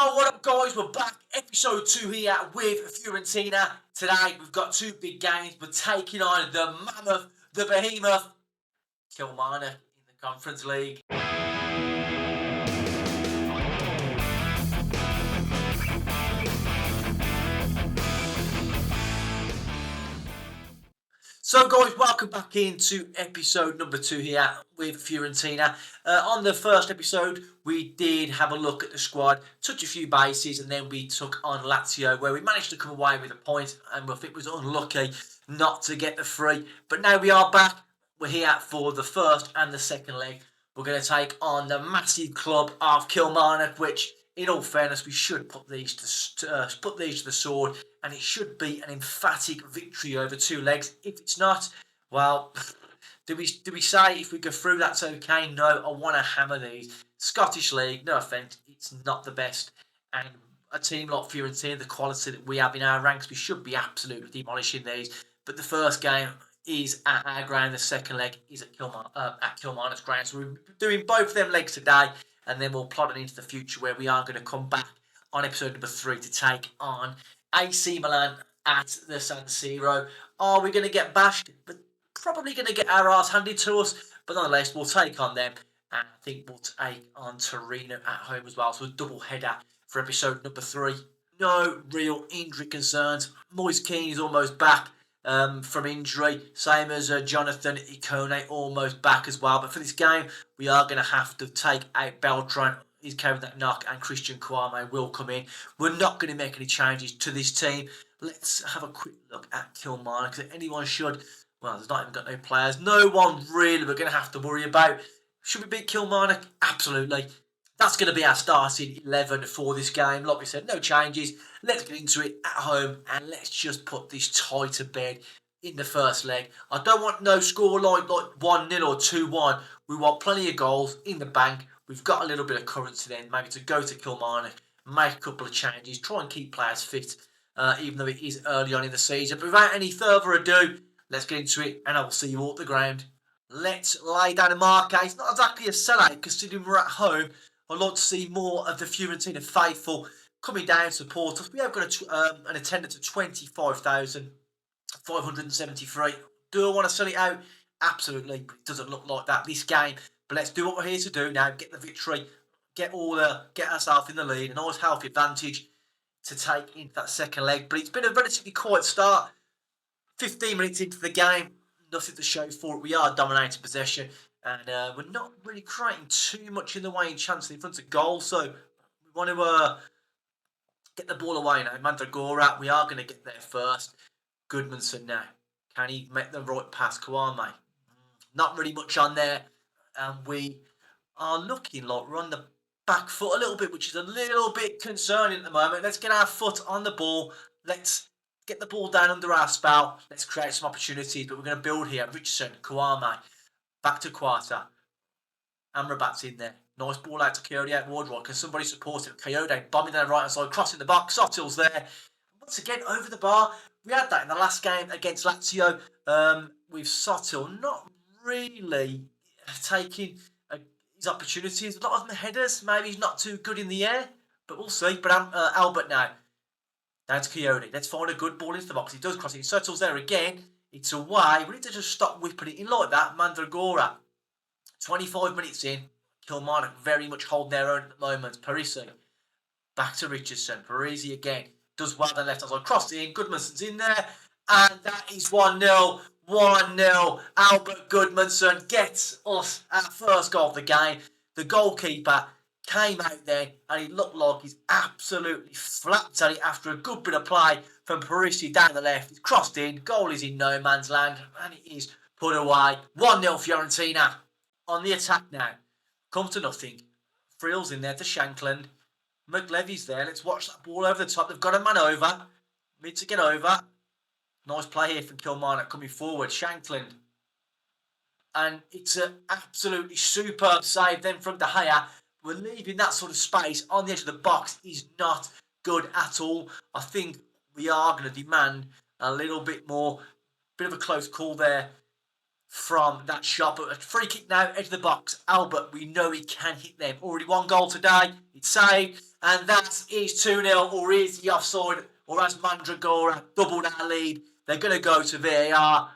What up, guys? We're back. Episode 2 here with Fiorentina. Today, we've got two big games. We're taking on the mammoth, the behemoth, Kilmarnock in the Conference League. So guys, welcome back into episode number 2 here with Fiorentina. On the first episode, we did have a look at the squad, touch a few bases, and then we took on Lazio, where we managed to come away with a point, and I think was unlucky not to get the 3. But now we are back. We're here for the first and the second leg. We're going to take on the massive club of Kilmarnock, which, in all fairness, we should put these to the sword, and it should be an emphatic victory over 2 legs. If it's not, well, do we say if we go through that's okay? No, I want to hammer these. Scottish League, no offence, it's not the best, and a team like Fiorentina, the quality that we have in our ranks, we should be absolutely demolishing these. But the first game is at our ground, the second leg is at Kilmarnock's ground. So we're doing both of them legs today, and then we'll plod on into the future, where we are going to come back on episode number 3 to take on AC Milan at the San Siro. Are we going to get bashed? But probably going to get our arse handed to us. But nonetheless, we'll take on them. And I think we'll take on Torino at home as well. So a double header for episode number 3. No real injury concerns. Moise Keane is almost back from injury. Same as Jonathan Ikone, almost back as well. But for this game, we are going to have to take out Beltran. He's carrying that knock, and Christian Kwame will come in. We're not going to make any changes to this team. Let's have a quick look at Kilmarnock. If anyone should, well, there's not even got no players. No one really we're going to have to worry about. Should we beat Kilmarnock? Absolutely. That's going to be our starting 11 for this game. Like we said, no changes. Let's get into it at home, and let's just put this tie to bed in the first leg. I don't want no scoreline like 1-0 or 2-1. We want plenty of goals in the bank. We've got a little bit of currency then, maybe to go to Kilmarnock, make a couple of changes, try and keep players fit, even though it is early on in the season. But without any further ado, let's get into it, and I will see you all at the ground. Let's lay down a mark. It's not exactly a sellout, considering we're at home. I'd like to see more of the Fiorentina faithful coming down to support us. We have got an attendance of 25,573. Do I want to sell it out? Absolutely. It doesn't look like that this game. But let's do what we're here to do now. Get the victory. Get ourselves in the lead. A nice healthy advantage to take into that second leg. But it's been a relatively quiet start. 15 minutes into the game. Nothing to show for it. We are dominating possession. And we're not really creating too much in the way in chances in front of goal. So we want to get the ball away now. Mandragora, we are going to get there first. Goodmanson now. Can he make the right pass? Kwame. Not really much on there. And we are looking like we're on the back foot a little bit, which is a little bit concerning at the moment. Let's get our foot on the ball. Let's get the ball down under our spell. Let's create some opportunities. But we're going to build here. Richardson, Kwame. Back to Quarter. Amrabat's in there. Nice ball out to Coyote out Wardrock. Can somebody support it? Coyote bombing down the right hand side, crossing the box. Sotil's there. Once again, over the bar. We had that in the last game against Lazio. With Sotil not really taking his opportunities. A lot of them headers. Maybe he's not too good in the air. But we'll see. But Albert now. Down to Coyote. Let's find a good ball into the box. He does cross it. Sotil's there again. It's away. We need to just stop whipping it in like that. Mandragora. 25 minutes in. Kilmarnock very much holding their own at the moment. Parisi. Back to Richardson. Parisi again. Does well on the left hand side. Crossed in. Goodmanson's in there. And that is 1-0. 1-0. Albert Goodmanson gets us our first goal of the game. The goalkeeper came out there and he looked like he's absolutely flapped at it after a good bit of play from Parisi down the left. He's crossed in. Goal is in no man's land. And it is put away. 1-0 Fiorentina. On the attack now. Comes to nothing. Frill's in there to Shankland. McLevy's there. Let's watch that ball over the top. They've got a man over. Need to get over. Nice play here from Kilmarnock coming forward. Shankland. And it's an absolutely superb save then from De Gea. We're leaving that sort of space on the edge of the box is not good at all. I think we are going to demand a little bit more. Bit of a close call there from that shot. But a free kick now, edge of the box. Albert, we know he can hit them. Already one goal today. It's saved. And that is 2-0. Or is the offside? Or has Mandragora doubled our lead? They're going to go to VAR.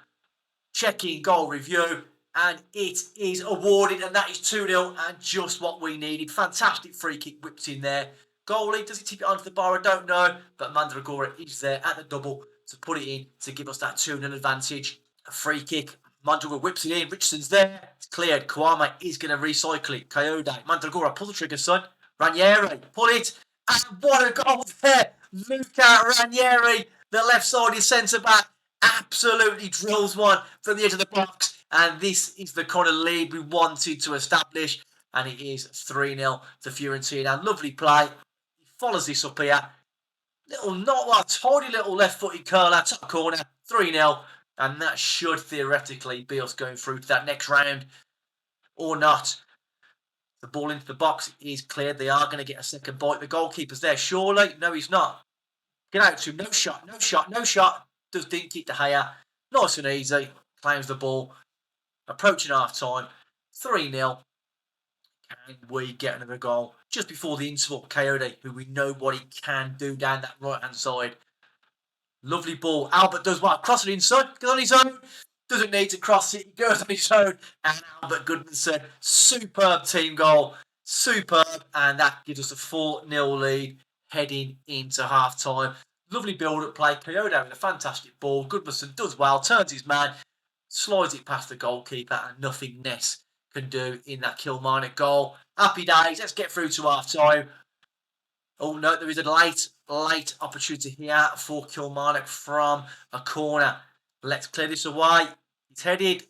Checking goal review. And it is awarded. And that is 2-0. And just what we needed. Fantastic free kick whipped in there. Goalie, does he tip it onto the bar? I don't know. But Mandragora is there at the double to put it in to give us that 2-0 advantage. A free kick. Mandragora whips it in. Richardson's there. It's cleared. Kwame is going to recycle it. Coyote. Mandragora, pull the trigger, son. Ranieri, pull it. And what a goal there. Luca Ranieri, the left-sided centre-back, absolutely drills one from the edge of the box. And this is the kind of lead we wanted to establish. And it is 3-0 to Fiorentina. Lovely play. He follows this up here. Tiny little left-footed curler, top corner, 3-0. And that should theoretically be us going through to that next round. Or not. The ball into the box is cleared. They are going to get a second bite. The goalkeeper's there, surely. No, he's not. Get out to him. No shot, no shot, no shot. Does dink it to Haya. Nice and easy. Claims the ball. Approaching half-time. 3-0. Can we get another goal? Just before the interval, Coyote, who we know what he can do down that right-hand side. Lovely ball. Albert does what? Cross it inside. Goes on his own. Doesn't need to cross it. He goes on his own. And Albert Goodmanson. Superb team goal. Superb. And that gives us a 4-0 lead heading into half-time. Lovely build-up play. Coyote with a fantastic ball. Goodmanson does well. Turns his man. Slides it past the goalkeeper. And nothing Ness can do in that Kilmarnock goal. Happy days. Let's get through to half-time. Oh, no. There is a late opportunity here for Kilmarnock from a corner. Let's clear this away. It's headed.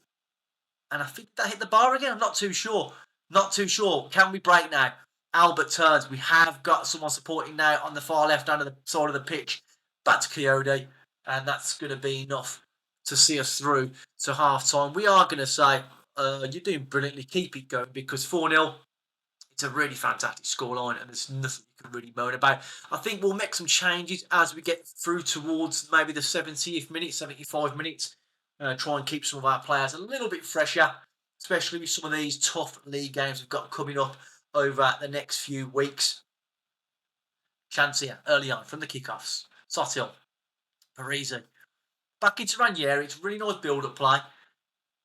And I think that hit the bar again. I'm not too sure. Not too sure. Can we break now? Albert turns. We have got someone supporting now on the far left hand of the side of the pitch. Back to Coyote. And that's going to be enough to see us through to half-time. We are going to say, you're doing brilliantly. Keep it going because 4-0. It's a really fantastic scoreline and there's nothing you can really moan about. I think we'll make some changes as we get through towards maybe the 70th minute, 75 minutes. Try and keep some of our players a little bit fresher, especially with some of these tough league games we've got coming up over the next few weeks. Chance here early on from the kickoffs. Sotil, Parisi. Back into Ranieri. It's a really nice build-up play.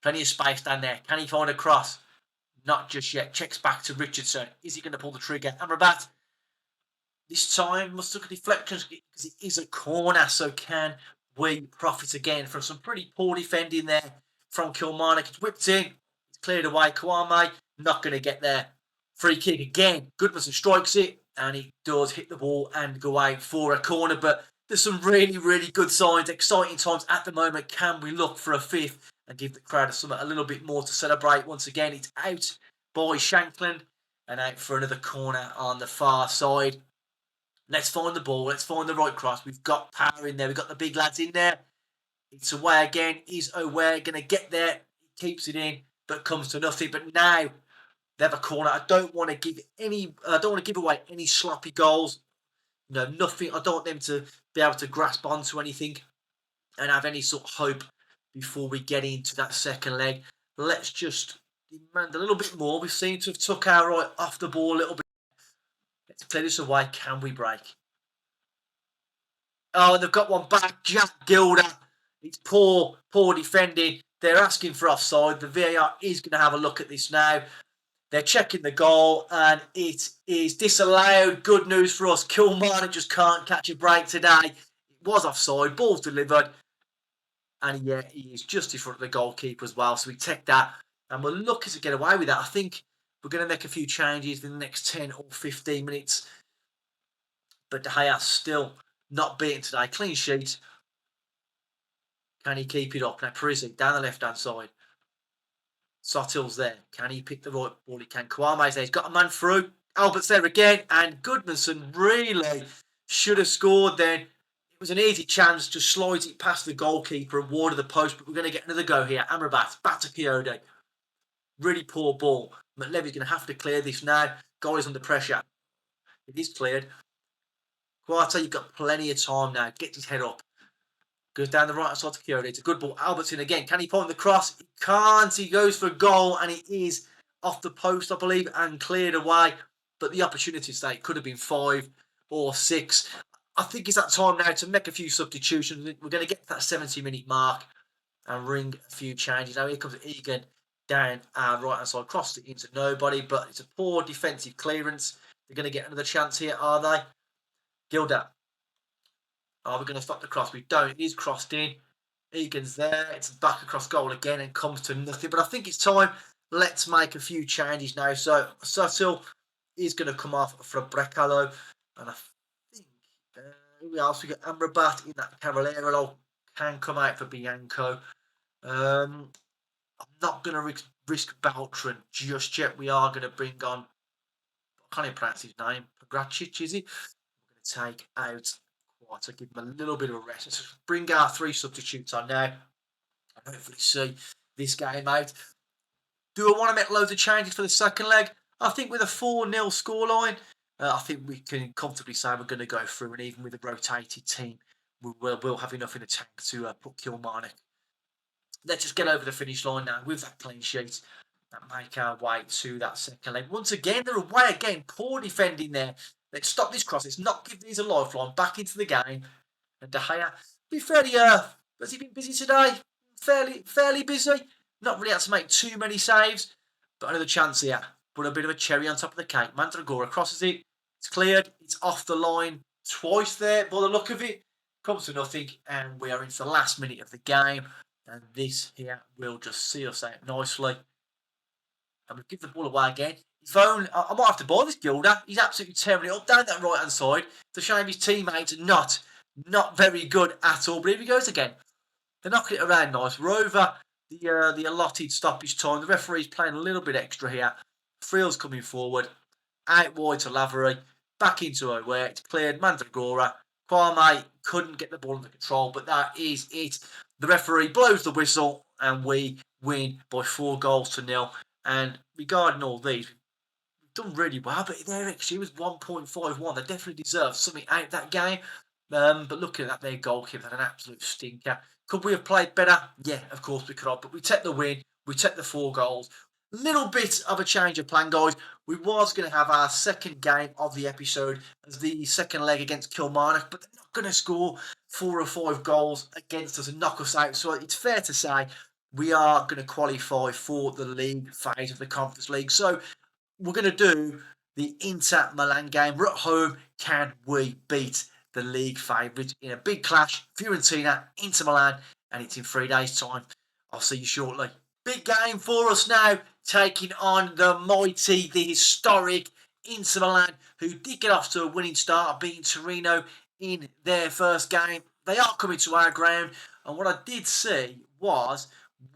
Plenty of space down there. Can he find a cross? Not just yet. Checks back to Richardson. Is he going to pull the trigger? Amrabat. This time must look at deflections because it is a corner. So can we profit again from some pretty poor defending there from Kilmarnock? It's whipped in. It's cleared away. Kwame not going to get there. Free kick again. Goodmanson strikes it and he does hit the ball and go out for a corner. But there's some really, really good signs. Exciting times at the moment. Can we look for a fifth? And give the crowd a little bit more to celebrate. Once again, it's out by Shankland and out for another corner on the far side. Let's find the ball. Let's find the right cross. We've got power in there. We've got the big lads in there. It's away again. Is O'Ware going to get there? He keeps it in, but comes to nothing. But now they have a corner. I don't want to give away any sloppy goals. No, nothing. I don't want them to be able to grasp onto anything and have any sort of hope before we get into that second leg. Let's just demand a little bit more. We seem to have took our eye off the ball a little bit. Let's play this away. Can we break? Oh, and they've got one back. Jack Gilder. It's poor defending. They're asking for offside. The VAR is going to have a look at this now. They're checking the goal and it is disallowed. Good news for us. Kilmarnock just can't catch a break today. It was offside. Ball's delivered. And yeah, he is just in front of the goalkeeper as well. So we take that and we're lucky to get away with that. I think we're going to make a few changes in the next 10 or 15 minutes. But De Gea still not beaten today. Clean sheet. Can he keep it up? Now Parisi down the left-hand side. Sotil's there. Can he pick the right ball? He can. Kwame's there. He's got a man through. Albert's there again. And Goodmanson really should have scored then. It was an easy chance, just slides it past the goalkeeper and ward of the post, but we're going to get another go here. Amrabat, back to Coyote. Really poor ball. McLevy's going to have to clear this now. Goal is under pressure. It is cleared. Quarter, you've got plenty of time now. Get his head up. Goes down the right side to Kyoto. It's a good ball. Albertson again. Can he point the cross? He can't. He goes for a goal, and it is off the post, I believe, and cleared away. But the opportunity state could have been 5 or 6. I think it's that time now to make a few substitutions. We're going to get to that 70-minute mark and ring a few changes. Now here comes Egan down our right hand side, crossed it into nobody, but it's a poor defensive clearance. They're going to get another chance here, are they? Gilda. Are we going to stop the cross? We don't. It is crossed in. Egan's there. It's back across goal again and comes to nothing. But I think it's time. Let's make a few changes now. So Sutil is going to come off for Brecalo. And I think who else? We got Amrabat in that Cavallero. Can come out for Bianco. I'm not going to risk Beltran just yet. We are going to bring on, I can't even pronounce his name, Pagracic, is he? We're going to take out to give him a little bit of a rest. Let's bring our 3 substitutes on now and hopefully see this game out. Do I want to make loads of changes for the second leg? I think with a 4-0 scoreline, I think we can comfortably say we're going to go through, and even with a rotated team, we'll have enough in the tank to put Kilmarnock. Let's just get over the finish line now with that clean sheet and make our way to that second leg. Once again, they're away again. Poor defending there. Let's stop this cross. Let's not give these a lifeline. Back into the game. And De Gea, be fairly, has he been busy today? Fairly busy. Not really had to make too many saves. But another chance here. Put a bit of a cherry on top of the cake. Mandragora crosses it. It's cleared. It's off the line twice there by the look of it. Comes to nothing. And we are into the last minute of the game. And this here will just see us out nicely. And we'll give the ball away again. If only, I might have to buy this Gilda. He's absolutely tearing it up down that right hand side. It's a shame his teammates are not very good at all. But here he goes again. They're knocking it around nice. We're over the allotted stoppage time. The referee's playing a little bit extra here. Friel's coming forward. Out wide to Lavery. Back into O'Ware. It's cleared. Mandragora. Kwame couldn't get the ball under control. But that is it. The referee blows the whistle. And we win by 4-0. And regarding all these, done really well, but their XG was 1.51. They definitely deserve something out of that game. But looking at that, their goalkeeper had an absolute stinker. Could we have played better? Yeah, of course we could have. But we take the win. We take the 4 goals. Little bit of a change of plan, guys. We was going to have our second game of the episode as the second leg against Kilmarnock, but they're not going to score 4 or 5 goals against us and knock us out. So it's fair to say we are going to qualify for the league phase of the Conference League. So we're going to do the Inter Milan game. We're at home. Can we beat the league favourites in a big clash? Fiorentina, Inter Milan, and it's in 3 days' time. I'll see you shortly. Big game for us now, taking on the mighty, the historic Inter Milan, who did get off to a winning start, beating Torino in their first game. They are coming to our ground, and what I did see was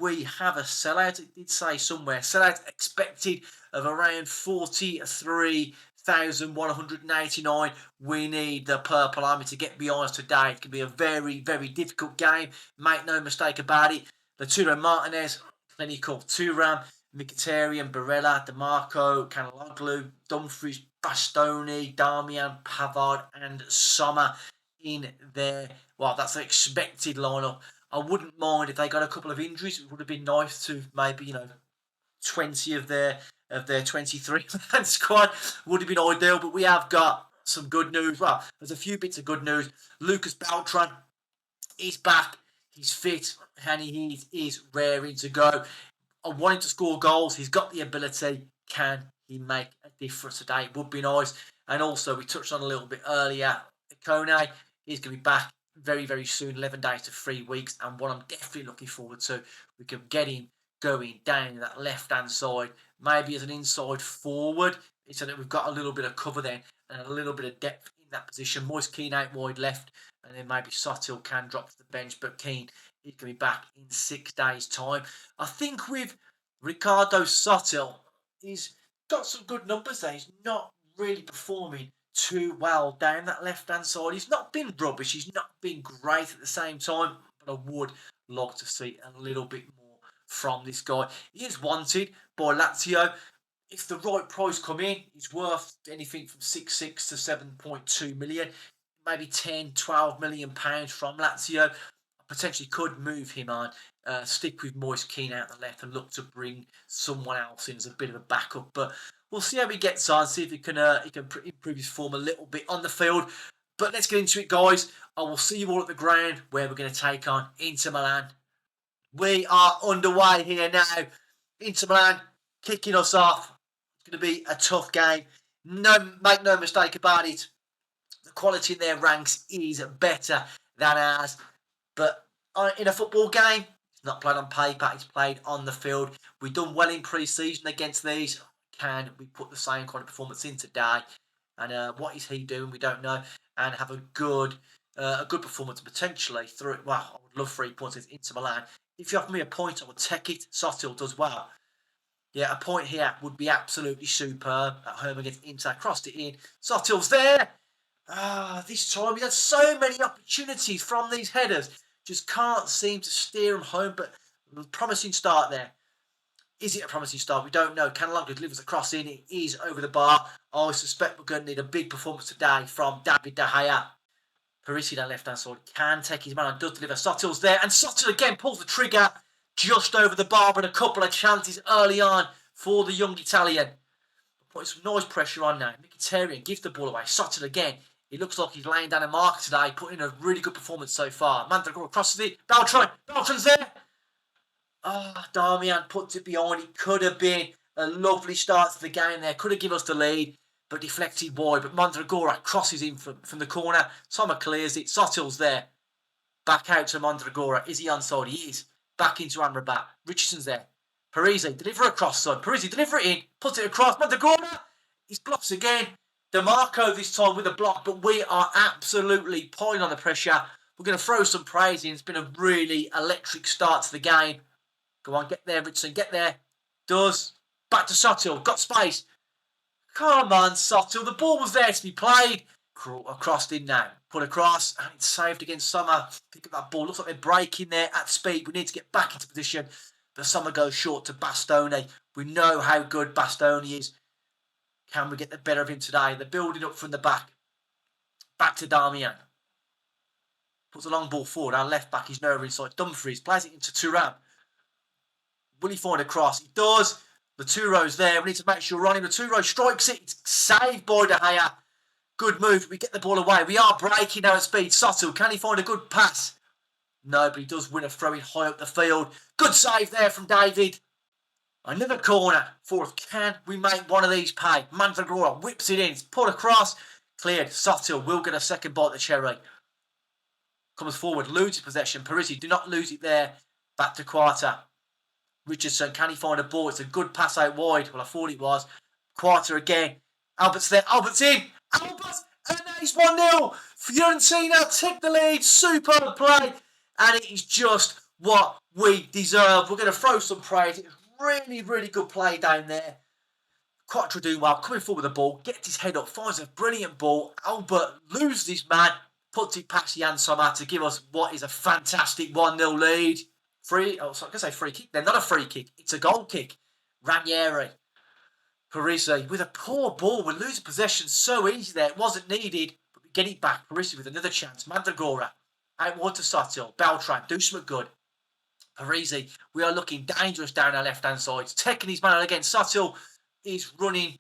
we have a sellout. It did say somewhere, sellout expected of around 43,189. We need the Purple Army to get behind us today. It can be a very, very difficult game. Make no mistake about it. Lautaro Martinez, Clinical, Thuram, Mkhitaryan, Barella, DeMarco, Canaloglu, Dumfries, Bastoni, Darmian, Pavard, and Sommer in there. Well, that's an expected lineup. I wouldn't mind if they got a couple of injuries. It would have been nice to maybe, 20 of their 23-man squad would have been ideal. But we have got some good news. Well, there's a few bits of good news. Lucas Beltran is back. He's fit and he is raring to go. I want him to score goals. He's got the ability. Can he make a difference today? It would be nice. And also, we touched on a little bit earlier, Kone is going to be back very, very soon, 11 days to 3 weeks. And what I'm definitely looking forward to, we can get him going down that left-hand side, maybe as an inside forward, so that we've got a little bit of cover then and a little bit of depth in that position. Moise Keane out wide left, and then maybe Sotil can drop to the bench, but Keane is going to be back in 6 days' time. I think with Ricardo Sotil, he's got some good numbers there. He's not really performing too well down that left-hand side. He's not been rubbish. He's not been great at the same time, but I would like to see a little bit more from this guy. He is wanted by Lazio. If the right price come in, he's worth anything from 6.6 to 7.2 million, maybe 10, 12 million pounds from Lazio. I potentially could move him on, stick with Moise Keane out the left and look to bring someone else in as a bit of a backup. But we'll see how he gets on, see if he can improve his form a little bit on the field. But let's get into it, guys. I will see you all at the ground where we're going to take on Inter Milan. We are underway here now. Inter Milan kicking us off. It's going to be a tough game. Make no mistake about it. The quality in their ranks is better than ours. But in a football game, it's not played on paper, it's played on the field. We've done well in pre-season against these. Can we put the same kind of performance in today? And what is he doing? We don't know. And have a good performance potentially through it. Well, I would love 3 points against Inter Milan. If you offer me a point, I would take it. Sotil does well. Yeah, a point here would be absolutely superb at home against Inter. Crossed it in. Sotil's there. This time we had so many opportunities from these headers. Just can't seem to steer them home. But a promising start there. Is it a promising start? We don't know. Canaloglu delivers a cross in. It is over the bar. I suspect we're going to need a big performance today from David De Gea. Parisi down left-hand side can take his man and does deliver. Sotil's there. And Sotil again pulls the trigger just over the bar. But a couple of chances early on for the young Italian. Putting some nice pressure on now. Mkhitaryan gives the ball away. Sotil again. It looks like he's laying down a mark today. Putting in a really good performance so far. Mandragora crosses it. Beltran's there. Darmian puts it behind. It could have been a lovely start to the game there. Could have given us the lead, but deflected wide. But Mandragora crosses in from the corner. Sommer clears it. Sotil's there. Back out to Mandragora. Is he onside? He is. Back into Amrabat. Richardson's there. Parisi, deliver across, son. Parisi, deliver it in. Puts it across. Mandragora. He's blocks again. DeMarco this time with a block, but we are absolutely piling on the pressure. We're going to throw some praise in. It's been a really electric start to the game. Go on, get there, Richardson, get there. Does. Back to Sotil, got space. Come on, Sotil, the ball was there to be played. Crossed in now. Put across, and it's saved against Sommer. Pick up that ball, looks like they're breaking there at speed. We need to get back into position. But Sommer goes short to Bastoni. We know how good Bastoni is. Can we get the better of him today? They're building up from the back. Back to Darmian. Puts a long ball forward. Our left back is nowhere inside. Dumfries plays it into Thuram. Will he find a cross? He does. The Turo's there. We need to make sure we're on him. The Turo strikes it. It's saved by De Gea. Good move. We get the ball away. We are breaking now at speed. Sotil, can he find a good pass? No, but he does win a throw-in high up the field. Good save there from David. Another corner. Fourth. Can we make one of these pay? Mandragora whips it in. It's put across. Cleared. Sotil will get a second bite of the cherry. Comes forward. Loses possession. Parisi, do not lose it there. Back to Quarta. Richardson, can he find a ball? It's a good pass out wide. Well, I thought it was. Quarta again. Albert's there. Albert's in. Albert! And it's 1-0. Fiorentina take the lead. Superb play. And it is just what we deserve. We're going to throw some praise. It's really, really good play down there. Quarta doing well. Coming forward with the ball. Gets his head up. Finds a brilliant ball. Albert loses his man. Puts it past Jan Sommer to give us what is a fantastic 1-0 lead. Free kick. They're not a free kick. It's a goal kick. Ranieri. Parisi with a poor ball. We're losing possession so easy there. It wasn't needed, but we get it back. Parisi with another chance. Mandragora. Outward to Sotil. Beltran. Do something good. Parisi. We are looking dangerous down our left-hand side. Taking his man against Sotil is running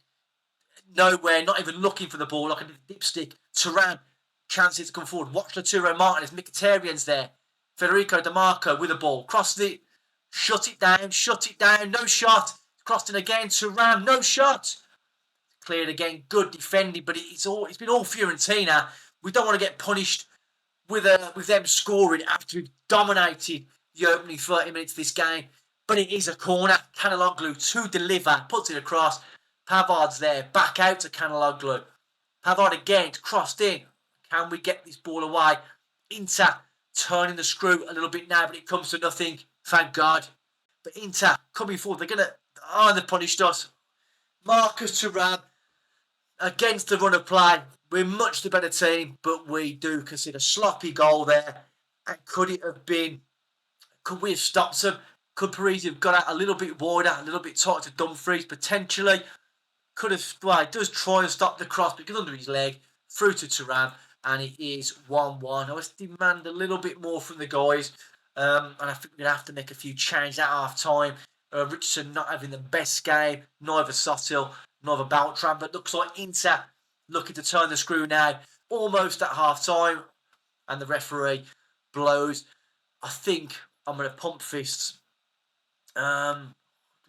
nowhere. Not even looking for the ball. Like a dipstick. Thuram. Chances to come forward. Watch Lautaro Martinez. Mkhitaryan's there. Federico DeMarco with the ball. Crossed it. Shut it down. No shot. Crossed it again. Thuram. No shot. Cleared again. Good defending. But it's been all Fiorentina. We don't want to get punished with them scoring after we've dominated the opening 30 minutes of this game. But it is a corner. Canaloglu to deliver. Puts it across. Pavard's there. Back out to Canaloglu. Pavard again. It's crossed in. Can we get this ball away? Inter turning the screw a little bit now, but it comes to nothing. Thank God. But Inter coming forward. They've punished us. Marcus Thuram against the run of play. We're much the better team, but we do consider sloppy goal there. And could we have stopped them? Could Parisi have got out a little bit wider, a little bit tighter to Dumfries, potentially? He does try and stop the cross, but it goes under his leg. Through to Thuram. and it is 1-1. I always demand a little bit more from the guys, and I think we're going to have to make a few changes at half-time. Richardson not having the best game, neither Sotil, neither Beltran, but looks like Inter looking to turn the screw now, almost at half-time, and the referee blows. I think I'm going to pump fists. I'm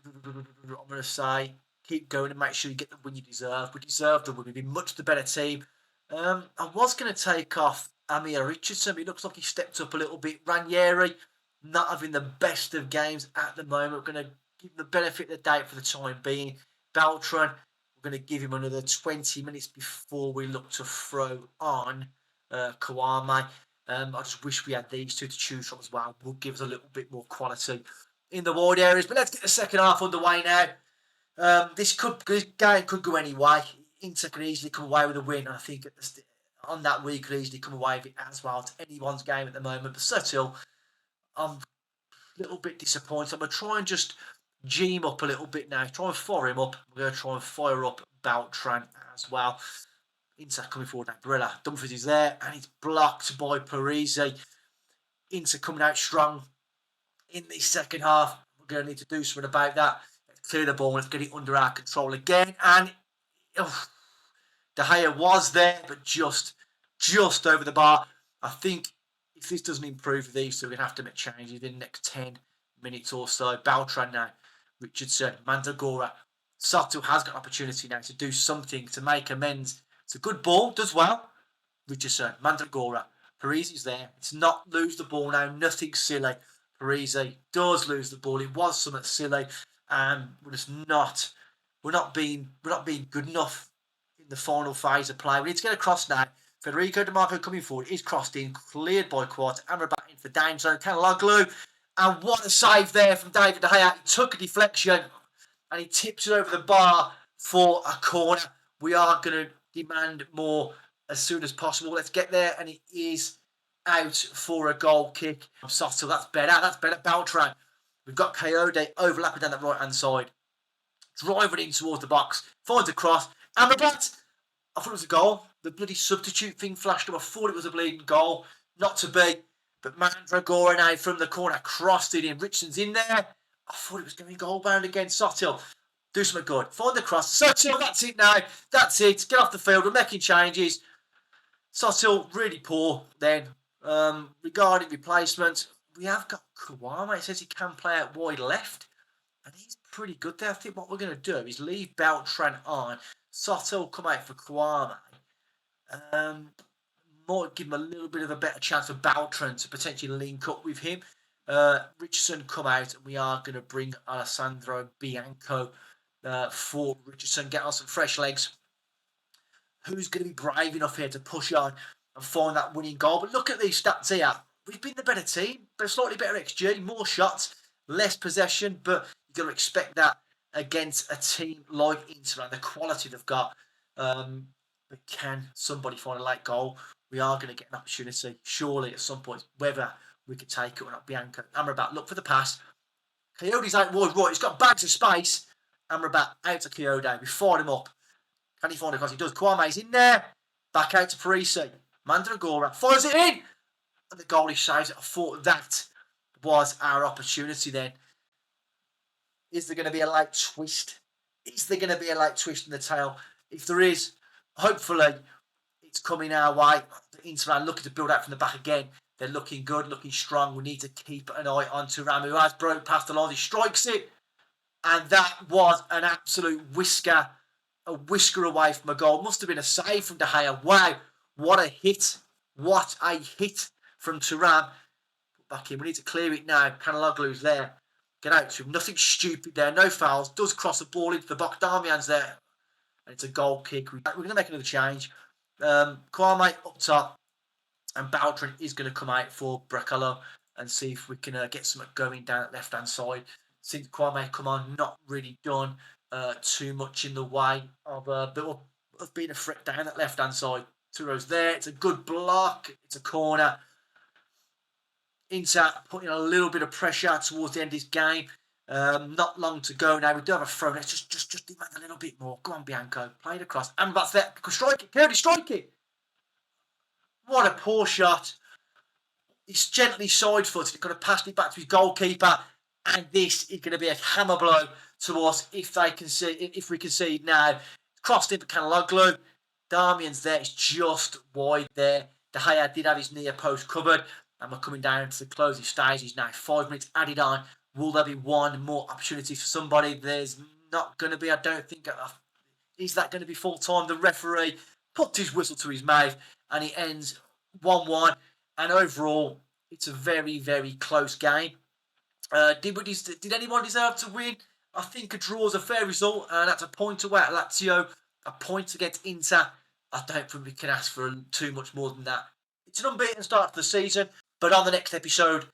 going to say keep going and make sure you get the win you deserve. We deserve the win. We've been much the better team. I was going to take off Amir Richardson. It looks like he stepped up a little bit. Ranieri not having the best of games at the moment. We're going to give him the benefit of the doubt for the time being. Beltran, we're going to give him another 20 minutes before we look to throw on Kawame. I just wish we had these two to choose from as well. Would give us a little bit more quality in the wide areas. But let's get the second half underway now. This game could go any way. Inter could easily come away with a win. I think on that week could easily come away with it as well. It's anyone's game at the moment. But still, I'm a little bit disappointed. I'm going to try and just G him up a little bit now. Try and fire him up. We're going to try and fire up Beltran as well. Inter coming forward now. Barella. Dumfries is there. And he's blocked by Parisi. Inter coming out strong in the second half. We're going to need to do something about that. Let's clear the ball. Let's get it under our control again. And De Gea was there, but just over the bar. I think if this doesn't improve these two, we're going to have to make changes in the next 10 minutes or so. Beltran now. Richardson. Mandragora. Soto has got an opportunity now to do something to make amends. It's a good ball. Does well. Richardson. Mandragora. Parisi's there. It's not lose the ball now. Nothing silly. Parisi does lose the ball. It was something silly. We're just not. We're not being good enough in the final phase of play. We need to get across now. Federico Di Marco coming forward. He's crossed in, cleared by Quat. Amrabat in for down zone. Caloglu. And what a save there from David De Gea. He took a deflection and he tips it over the bar for a corner. We are going to demand more as soon as possible. Let's get there. And it is out for a goal kick. Sotil, that's better. That's better. Beltran. We've got Coyote overlapping down the right-hand side. Driving in towards the box. Finds a cross. Amrabat. I thought it was a goal. The bloody substitute thing flashed up. I thought it was a bleeding goal. Not to be. But Mandragora now from the corner. Crossed it in. Richardson's in there. I thought it was going goal bound again. Sotil. Do something good. Find the cross. Sotil, that's it now. That's it. Get off the field. We're making changes. Sotil, really poor then. Regarding replacement, we have got Kawame. It says he can play out wide left. And he's pretty good there. I think what we're going to do is leave Beltran on. Sotil come out for Kawame. Might give him a little bit of a better chance for Beltran to potentially link up with him. Richardson come out, and we are going to bring Alessandro Bianco for Richardson. Get on some fresh legs. Who's going to be brave enough here to push on and find that winning goal? But look at these stats here. We've been the better team, but slightly better XG, more shots, less possession. But you've got to expect that against a team like Inter and the quality they've got. But can somebody find a late goal? We are going to get an opportunity, surely, at some point, whether we could take it or not. Bianco. Amrabat, look for the pass. Coyote's out wide right. He's got bags of space. Amrabat out to Coyote. We fired him up. Can he find it? Because he does. Kwame's in there. Back out to Parisi. Mandragora fires it in. And the goalie saves it. I thought that was our opportunity then. Is there going to be a late twist? Is there going to be a late twist in the tail? If there is, hopefully it's coming our way. The Inter are looking to build out from the back again. They're looking good, looking strong. We need to keep an eye on Thuram, who has broke past the line. He strikes it. And that was an absolute whisker. A whisker away from a goal. Must have been a save from De Gea. Wow. What a hit. What a hit from Thuram. Put back in. We need to clear it now. Canaloglu's there. Get out to him. Nothing stupid there. No fouls. Does cross the ball into the box. Darmian's there. And it's a goal kick. We're going to make another change. Kwame up top. And Beltran is going to come out for Bracalo and see if we can get something going down at left-hand side. Since Kwame come on, not really done too much in the way of being a threat down that left-hand side. Two rows there. It's a good block. It's a corner. Inter putting a little bit of pressure towards the end of this game. Not long to go now. We do have a throw. Let's just demand a little bit more. Go on, Bianco. Play it across. And that's there. Strike it. Clearly strike it. What a poor shot. He's gently side-footed. He's going to pass it back to his goalkeeper. And this is going to be a hammer blow to us if we concede now. Crossed in for Kanaloglu. Darmian's there. It's just wide there. De Gea did have his near post covered. And we're coming down to the closing stage. He's now 5 minutes added on. Will there be one more opportunity for somebody? There's not going to be. I don't think. Is that going to be full time? The referee put his whistle to his mouth and it ends 1-1. And overall, it's a very, very close game. Did anyone deserve to win? I think a draw is a fair result, and that's a point away at Lazio, a point against Inter. I don't think we can ask for too much more than that. It's an unbeaten start to the season, but on the next episode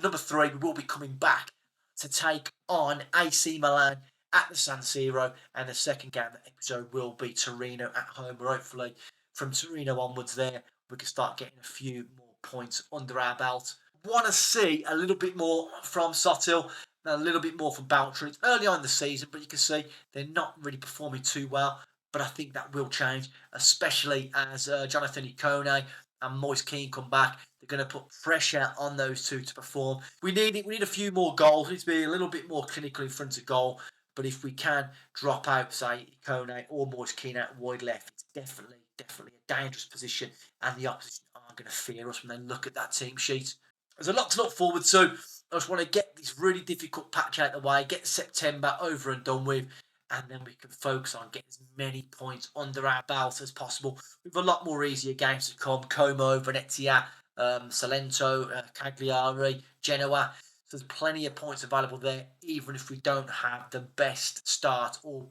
number 3, we will be coming back to take on AC Milan at the San Siro, and the second game of the episode will be Torino at home. Where hopefully from Torino onwards there, we can start getting a few more points under our belt. Want to see a little bit more from Sotil, a little bit more from Baltry. It's early on in the season, but you can see they're not really performing too well. But I think that will change, especially as Jonathan Ikone and Moise Kean come back. They're going to put pressure on those two to perform. We need it. We need a few more goals. We need to be a little bit more clinical in front of goal. But if we can drop out, say, Ikone or Moise Kean out wide left, it's definitely a dangerous position. And the opposition are going to fear us when they look at that team sheet. There's a lot to look forward to. I just want to get this really difficult patch out of the way, get September over and done with, and then we can focus on getting as many points under our belt as possible. We've a lot more easier games to come. Como, Venezia, Salento, Cagliari, Genoa. So there's plenty of points available there, even if we don't have the best start or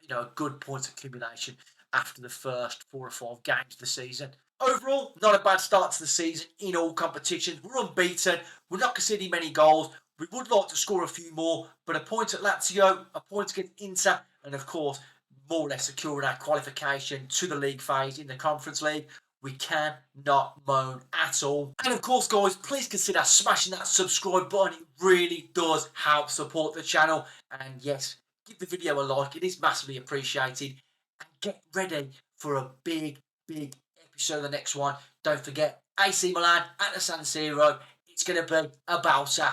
a good point accumulation after the first 4 or 5 games of the season. Overall, not a bad start to the season in all competitions. We're unbeaten. We're not conceding many goals. We would like to score a few more, but a point at Lazio, a point against Inter, and of course, more or less securing our qualification to the league phase in the Conference League. We cannot moan at all. And of course, guys, please consider smashing that subscribe button. It really does help support the channel. And yes, give the video a like. It is massively appreciated. And get ready for a big episode of the next one. Don't forget, AC Milan at the San Siro. It's going to be a belter.